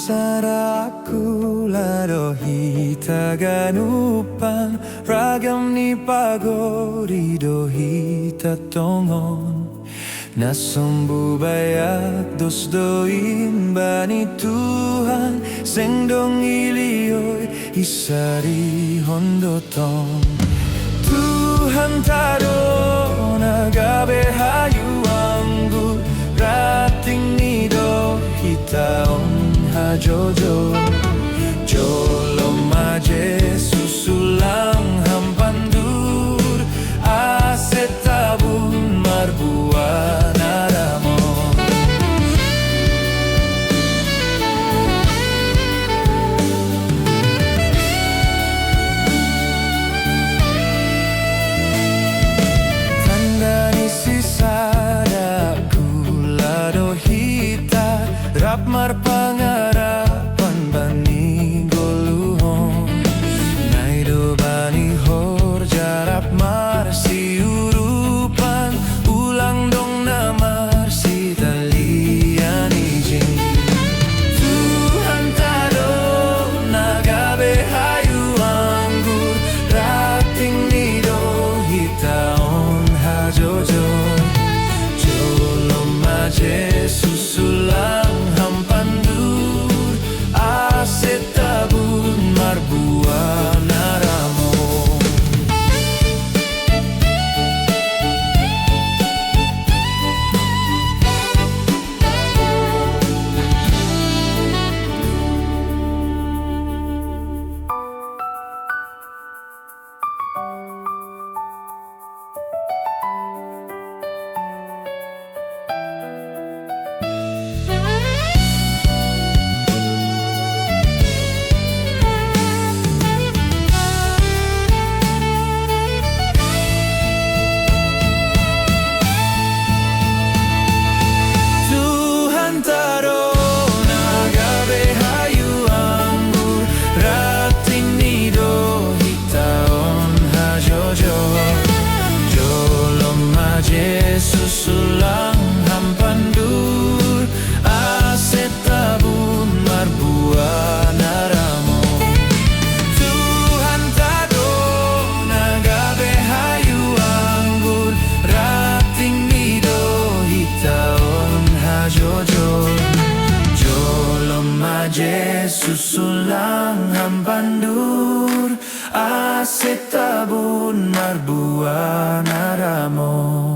Sisaraku lado hita ganupan ragam ni pagori do hita tongon nasumbu bayak dos doin bani Tuhan sengdong ilioy isari hondoton Tuhan tado nagabe hayu anggur rating nido hita Jojo Jolo maje susulang hampandur asetabun marbuan aramon Tandani sisada gulado hita rap marpanga susulang hampandur asetabun marbuan aramon susulang hampandur asetabun marbuan aramon Tuhan tado nagabe hayu anggur rating nido hitaon hajojo jolom maje susulang hampandur asetabun marbuan aramon